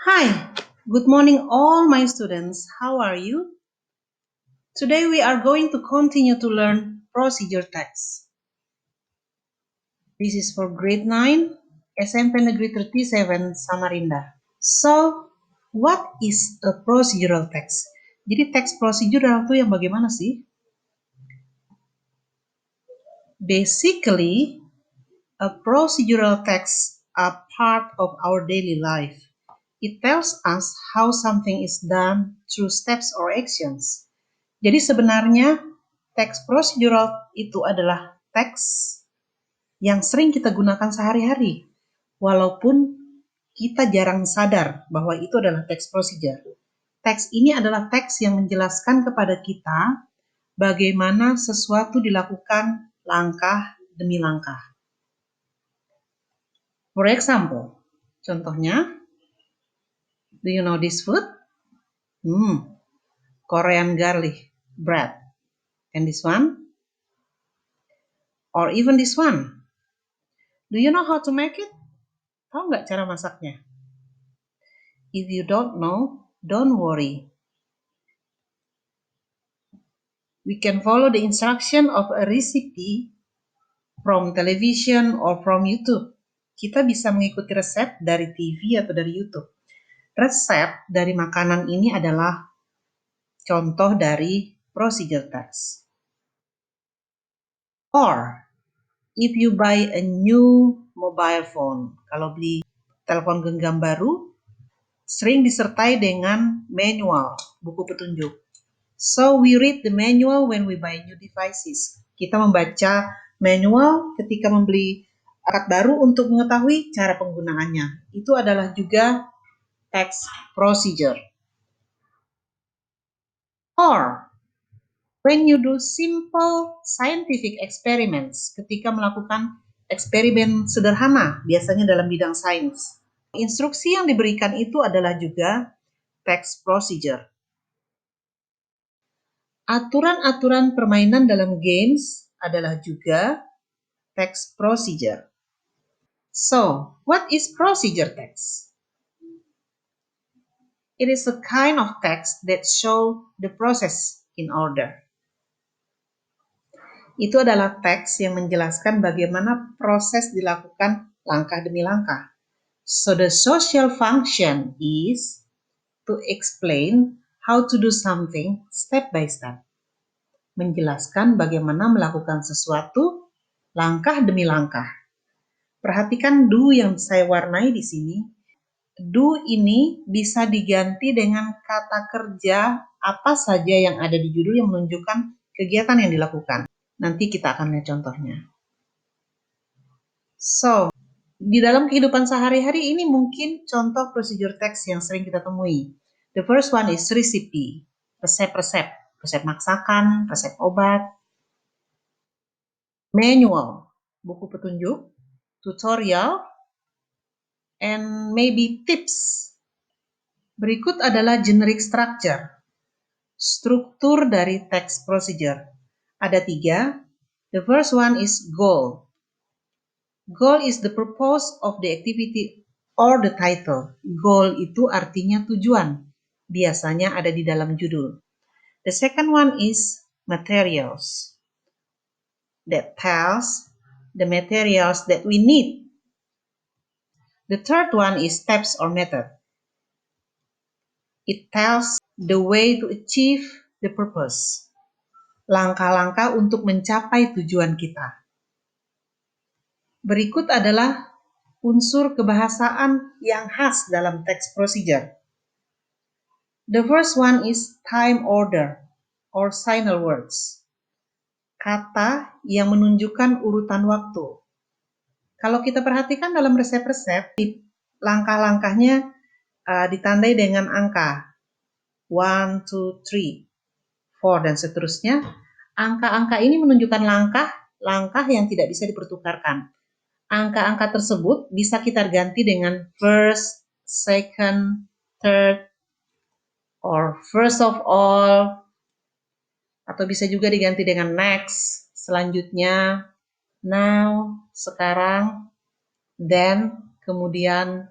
Hi, good morning all my students. How are you? Today we are going to continue to learn procedure text. This is for grade 9, SMP Negeri 37 Samarinda. So, what is a procedural text? Jadi teks prosedural itu yang bagaimana sih? Basically, a procedural text are part of our daily life. It tells us how something is done through steps or actions. Jadi sebenarnya teks procedural itu adalah teks yang sering kita gunakan sehari-hari, walaupun kita jarang sadar bahwa itu adalah teks procedure. Teks ini adalah teks yang menjelaskan kepada kita bagaimana sesuatu dilakukan langkah demi langkah. For example, contohnya, do you know this food? Korean garlic bread. And this one? Or even this one? Do you know how to make it? Tahu nggak cara masaknya? If you don't know, don't worry. We can follow the instruction of a recipe from television or from YouTube. Kita bisa mengikuti resep dari TV atau dari YouTube. Resep dari makanan ini adalah contoh dari procedure text. Or, if you buy a new mobile phone, kalau beli telepon genggam baru, sering disertai dengan manual, buku petunjuk. So we read the manual when we buy new devices. Kita membaca manual ketika membeli alat baru untuk mengetahui cara penggunaannya. Itu adalah juga text procedure. Or when you do simple scientific experiments, ketika melakukan eksperimen sederhana, biasanya dalam bidang sains. Instruksi yang diberikan itu adalah juga text procedure. Aturan-aturan permainan dalam games adalah juga text procedure. So, what is procedure text? It is a kind of text that show the process in order. Itu adalah teks yang menjelaskan bagaimana proses dilakukan langkah demi langkah. So, the social function is to explain how to do something step by step. Menjelaskan bagaimana melakukan sesuatu langkah demi langkah. Perhatikan do yang saya warnai di sini. Do ini bisa diganti dengan kata kerja apa saja yang ada di judul yang menunjukkan kegiatan yang dilakukan. Nanti kita akan lihat contohnya. So, di dalam kehidupan sehari-hari ini mungkin contoh procedure text yang sering kita temui. The first one is recipe, resep-resep, resep masakan, resep obat. Manual, buku petunjuk, tutorial, and maybe tips. Berikut adalah generic structure, struktur dari text procedure. Ada 3. The first one is goal. Goal is the purpose of the activity or the title. Goal itu artinya tujuan. Biasanya ada di dalam judul. The second one is materials. That tells the materials that we need. The third one is steps or method. It tells the way to achieve the purpose. Langkah-langkah untuk mencapai tujuan kita. Berikut adalah unsur kebahasaan yang khas dalam text procedure. The first one is time order or signal words. Kata yang menunjukkan urutan waktu. Kalau kita perhatikan dalam resep-resep, langkah-langkahnya ditandai dengan angka 1, 2, 3, 4, dan seterusnya. Angka-angka ini menunjukkan langkah yang tidak bisa dipertukarkan. Angka-angka tersebut bisa kita ganti dengan first, second, third, or first of all, atau bisa juga diganti dengan next, selanjutnya, now, sekarang, then, kemudian,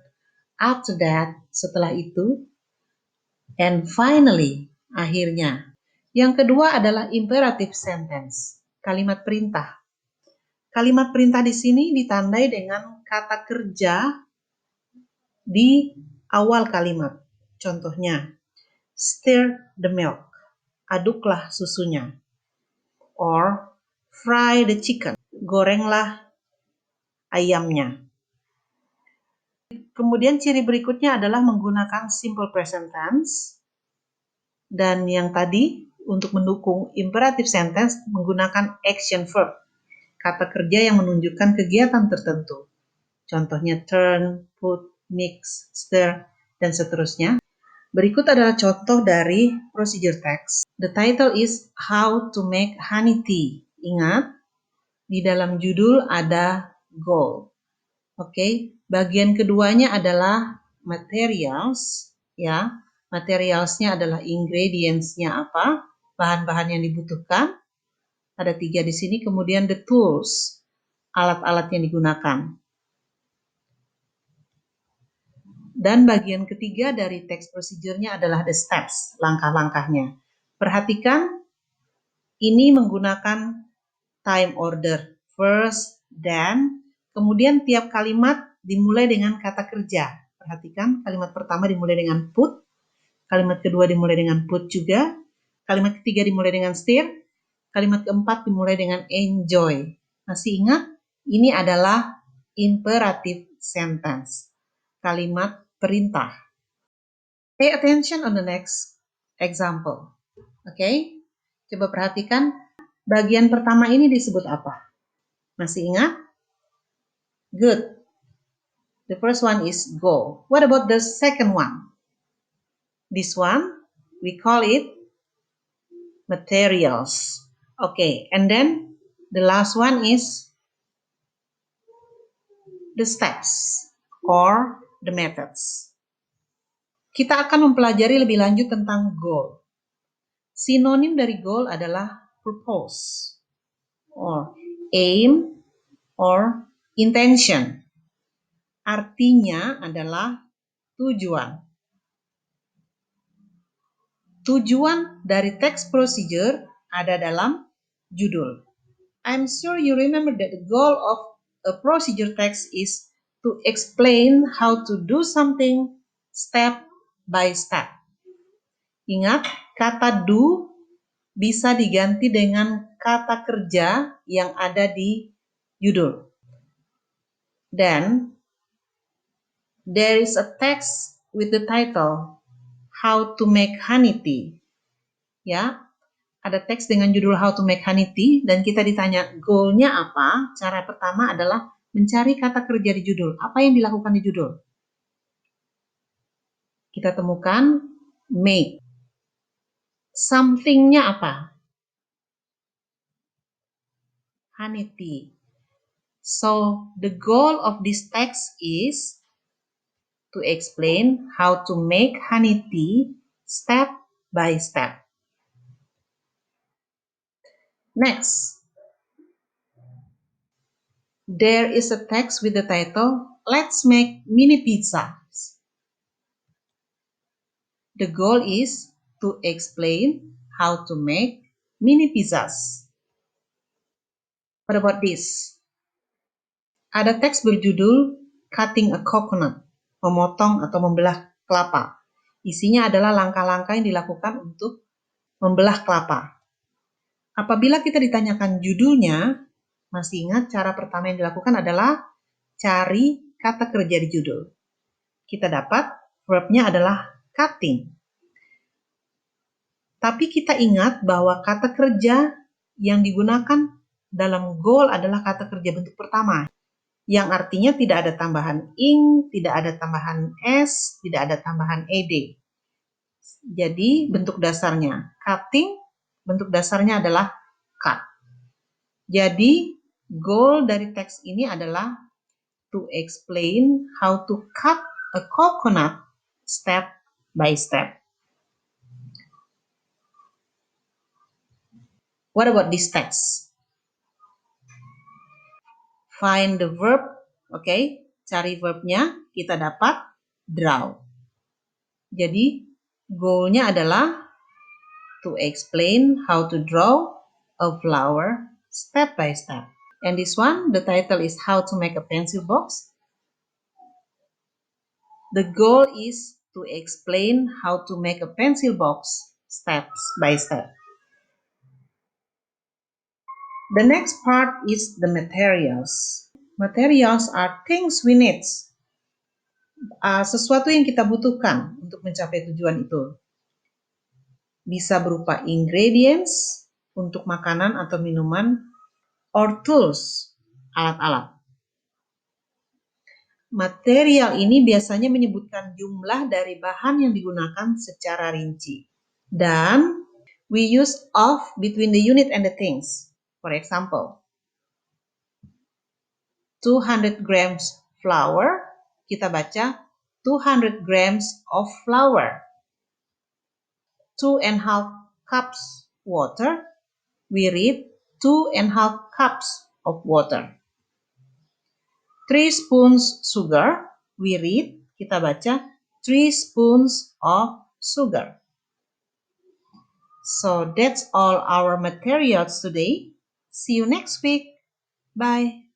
After that, setelah itu. And finally, akhirnya. Yang kedua adalah imperative sentence, kalimat perintah. Kalimat perintah di sini ditandai dengan kata kerja di awal kalimat. Contohnya, stir the milk, aduklah susunya. Or, fry the chicken, gorenglah ayamnya. Kemudian ciri berikutnya adalah menggunakan simple present tense. Dan yang tadi, untuk mendukung imperative sentence, menggunakan action verb, kata kerja yang menunjukkan kegiatan tertentu. Contohnya turn, put, mix, stir, dan seterusnya. Berikut adalah contoh dari procedure text. The title is How to Make Honey Tea. Ingat, di dalam judul ada goal. Oke, bagian keduanya adalah materials, ya. Materialsnya adalah ingredients-nya apa, bahan-bahan yang dibutuhkan. Ada 3 di sini, kemudian the tools, alat-alat yang digunakan. Dan bagian ketiga dari text procedure-nya adalah the steps, langkah-langkahnya. Perhatikan, ini menggunakan time order, first, then, kemudian tiap kalimat dimulai dengan kata kerja. Perhatikan, kalimat pertama dimulai dengan put, kalimat kedua dimulai dengan put juga, kalimat ketiga dimulai dengan stir, kalimat keempat dimulai dengan enjoy. Masih ingat? Ini adalah imperative sentence, kalimat perintah. Pay attention on the next example. Oke, coba perhatikan bagian pertama ini disebut apa? Masih ingat? Good. The first one is go. What about the second one? This one, we call it materials. Okay, and then the last one is the steps or the methods. Kita akan mempelajari lebih lanjut tentang goal. Sinonim dari goal adalah purpose or aim or intention. Artinya adalah tujuan. Tujuan dari text procedure ada dalam judul. I'm sure you remember that the goal of a procedure text is to explain how to do something step by step. Ingat, kata do bisa diganti dengan kata kerja yang ada di judul. Then, there is a text with the title How to Make Honey Tea. Ya, ada teks dengan judul How to Make Honey Tea dan kita ditanya goalnya apa. Cara pertama adalah mencari kata kerja di judul. Apa yang dilakukan di judul? Kita temukan make. Something-nya apa? Honey tea. So, the goal of this text is to explain how to make honey tea step by step. Next, there is a text with the title, Let's Make Mini Pizzas. The goal is to explain how to make mini pizzas. What about this? Ada teks berjudul Cutting a Coconut, memotong atau membelah kelapa. Isinya adalah langkah-langkah yang dilakukan untuk membelah kelapa. Apabila kita ditanyakan judulnya, masih ingat cara pertama yang dilakukan adalah cari kata kerja di judul. Kita dapat verbnya adalah cutting. Tapi kita ingat bahwa kata kerja yang digunakan dalam goal adalah kata kerja bentuk pertama, yang artinya tidak ada tambahan ing, tidak ada tambahan s, tidak ada tambahan ed. Jadi bentuk dasarnya cutting, bentuk dasarnya adalah cut. Jadi goal dari teks ini adalah to explain how to cut a coconut step by step. What about this text? Find the verb, okay? Cari verbnya, kita dapat draw. Jadi, goalnya adalah to explain how to draw a flower step by step. And this one, the title is How to Make a Pencil Box. The goal is to explain how to make a pencil box steps by step. The next part is the materials. Materials are things we need. Sesuatu yang kita butuhkan untuk mencapai tujuan itu. Bisa berupa ingredients untuk makanan atau minuman, or tools, alat-alat. Material ini biasanya menyebutkan jumlah dari bahan yang digunakan secara rinci. Dan we use of between the unit and the things. For example, 200 grams flour, kita baca 200 grams of flour. 2.5 cups water, we read 2.5 cups of water. 3 spoons sugar, we read, kita baca 3 spoons of sugar. So that's all our materials today. See you next week. Bye.